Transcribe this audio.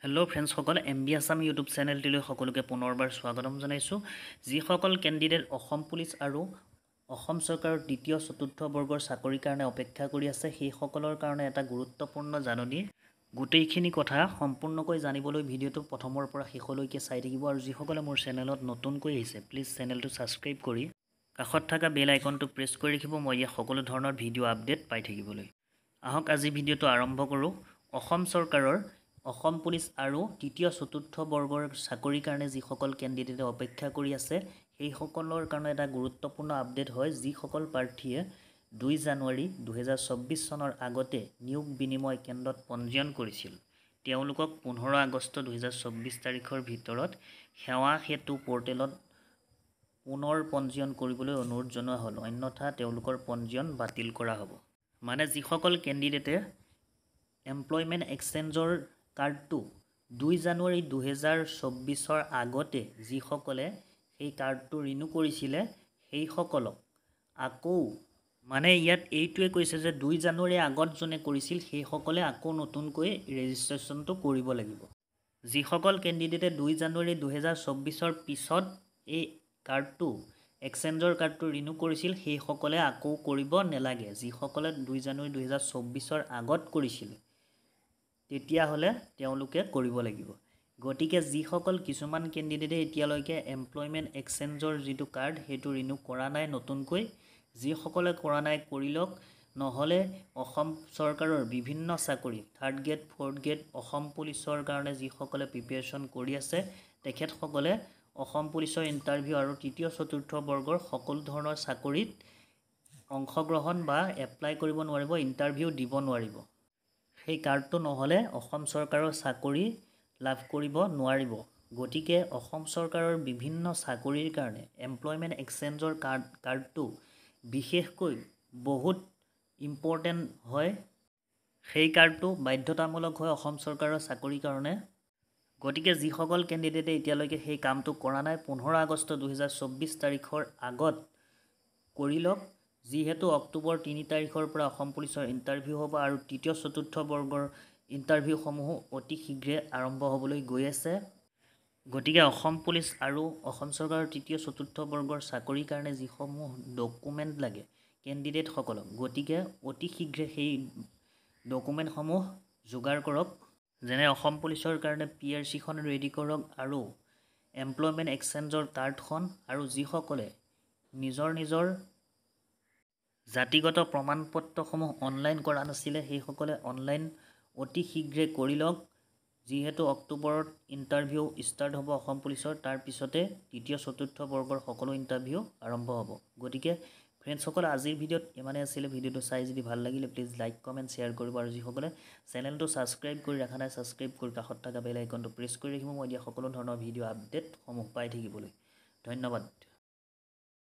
Hello' ফ্ৰেণ্ডসকল, MB Assam YouTube চেনেলটিলৈ সকলোকে পুনৰবাৰ স্বাগতম জনাইছোঁ। যিসকল কেণ্ডিডেট অসম পুলিচ আৰু অসম চৰকাৰৰ দ্বিতীয় চতুৰ্থ বৰ্গৰ চাকৰিৰ কাৰণে অপেক্ষা কৰি আছে, সেইসকলৰ কাৰণে এটা গুৰুত্বপূৰ্ণ জাননী। গোটেইখিনি কথা সম্পূৰ্ণকৈ জানিবলৈ ভিডিঅ'টো প্ৰথমৰ পৰা শেষলৈকে চাই থাকিব। আৰু যিসকলে মোৰ চেনেলত নতুনকৈ আহিছে, প্লিজ চেনেলটো ছাবস্ক্ৰাইব কৰি কাষত থকা বেল আইকনটো প্ৰেছ কৰি ৰাখিব, মই ইয়াত সকলো ধৰণৰ ভিডিঅ' আপডেট পাই থাকিবলৈ। আহক আজি ভিডিঅ'টো আৰম্ভ কৰোঁ। অসম চৰকাৰৰ অসম পুলিচ আৰু তৃতীয় চতুৰ্থ বৰ্গৰ চাকৰিৰ কাৰণে যিসকল কেণ্ডিডেটে অপেক্ষা কৰি আছে, সেইসকলৰ কাৰণে এটা গুৰুত্বপূৰ্ণ আপডেট হয়। যিসকল প্ৰাৰ্থীয়ে 2 জানুৱাৰী 2024 চনৰ আগতে নিয়োগ বিনিময় কেন্দ্ৰত পঞ্জীয়ন কৰিছিল, তেওঁলোকক 15 আগষ্ট 2024 তাৰিখৰ ভিতৰত সেৱা সেতু পৰ্টেলত পুনৰ পঞ্জীয়ন কৰিবলৈ অনুৰোধ জনোৱা হ'ল, অন্যথা তেওঁলোকৰ পঞ্জীয়ন বাতিল কৰা হ'ব। মানে যিসকল কেণ্ডিডেটে এমপ্লয়মেণ্ট এক্সচেঞ্জৰ কাৰ্ডটো 2 জানুৱাৰী 2024 আগতে যিসকলে সেই কাৰ্ডটো ৰিনিউ কৰিছিলে, সেইসকলক আকৌ মানে ইয়াত এইটোৱে কৈছে যে 2 জানুৱাৰীৰ আগত যোনে কৰিছিল সেইসকলে আকৌ নতুনকৈ ৰেজিষ্ট্ৰেশ্যনটো কৰিব লাগিব। যিসকল কেণ্ডিডেটে 2 জানুৱাৰী 2024 পিছত এই কাৰ্ডটো এক্সচেঞ্জৰ কাৰ্ডটো ৰিনিউ কৰিছিল, সেইসকলে আকৌ কৰিব নালাগে। যিসকলে 2 জানুৱাৰী 2024 আগত কৰিছিলে, তেতিয়াহ'লে তেওঁলোকে কৰিব লাগিব। গতিকে যিসকল কিছুমান কেণ্ডিডেটে এতিয়ালৈকে এমপ্লয়মেণ্ট এক্সচেঞ্জৰ যিটো কাৰ্ড সেইটো ৰিনিউ কৰা নাই নতুনকৈ, যিসকলে কৰা নাই কৰি লওক। নহ'লে অসম চৰকাৰৰ বিভিন্ন চাকৰি 3rd grade 4th grade Assam পুলিচৰ কাৰণে যিসকলে প্ৰিপেৰেশ্যন কৰি আছে, তেখেতসকলে অসম পুলিচৰ ইণ্টাৰভিউ আৰু তৃতীয় চতুৰ্থ বৰ্গৰ সকলো ধৰণৰ চাকৰিত অংশগ্ৰহণ বা এপ্লাই কৰিব নোৱাৰিব, ইণ্টাৰভিউ দিব নোৱাৰিব। সেই কাৰ্ডটো নহ'লে অসম চৰকাৰৰ চাকৰি লাভ কৰিব নোৱাৰিব। গতিকে অসম চৰকাৰৰ বিভিন্ন চাকৰিৰ কাৰণে এমপ্লয়মেণ্ট এক্সচেঞ্জৰ কাৰ্ডটো বিশেষকৈ বহুত ইম্পৰ্টেণ্ট হয়। সেই কাৰ্ডটো বাধ্যতামূলক হয় অসম চৰকাৰৰ চাকৰিৰ কাৰণে। গতিকে যিসকল কেণ্ডিডেটে এতিয়ালৈকে সেই কামটো কৰা নাই, 15 আগষ্ট 2024 তাৰিখৰ আগত কৰি লওক। যিহেতু অক্টোবৰ 3 তাৰিখৰ পৰা অসম পুলিচৰ ইণ্টাৰভিউ হ'ব আৰু তৃতীয় চতুৰ্থ বৰ্গৰ ইণ্টাৰভিউসমূহো অতি শীঘ্ৰে আৰম্ভ হ'বলৈ গৈ আছে। গতিকে অসম পুলিচ আৰু অসম চৰকাৰৰ তৃতীয় চতুৰ্থ বৰ্গৰ চাকৰিৰ কাৰণে যিসমূহ ডকুমেণ্ট লাগে কেণ্ডিডেটসকলক, গতিকে অতি শীঘ্ৰে সেই ডকুমেণ্টসমূহ যোগাৰ কৰক। যেনে অসম পুলিচৰ কাৰণে PRC-খন ৰেডি কৰক আৰু এমপ্লয়মেণ্ট এক্সচেঞ্জৰ কাৰ্ডখন, আৰু যিসকলে নিজৰ জাতিগত প্ৰমাণ পত্ৰসমূহ অনলাইন কৰা নাছিলে, সেইসকলে অনলাইন অতি শীঘ্ৰে কৰি লওক। যিহেতু অক্টোবৰত ইণ্টাৰভিউ ষ্টাৰ্ট হ'ব অসম পুলিচৰ, তাৰ পিছতে তৃতীয় চতুৰ্থ বৰ্গৰ সকলো ইণ্টাৰভিউ আৰম্ভ হ'ব। গতিকে ফ্ৰেণ্ডসকল, আজিৰ ভিডিঅ'ত ইমানে আছিলে। ভিডিঅ'টো চাই যদি ভাল লাগিলে প্লিজ লাইক কমেণ্ট শ্বেয়াৰ কৰিব, আৰু যিসকলে চেনেলটো ছাবস্ক্ৰাইব কৰি ৰখা নাই, ছাবস্ক্ৰাইব কৰি কাষত থকা বেল আইকনটো প্ৰেছ কৰি ৰাখিব, মই দিয়া সকলো ধৰণৰ ভিডিঅ' আপডেটসমূহ পাই থাকিবলৈ। ধন্যবাদ।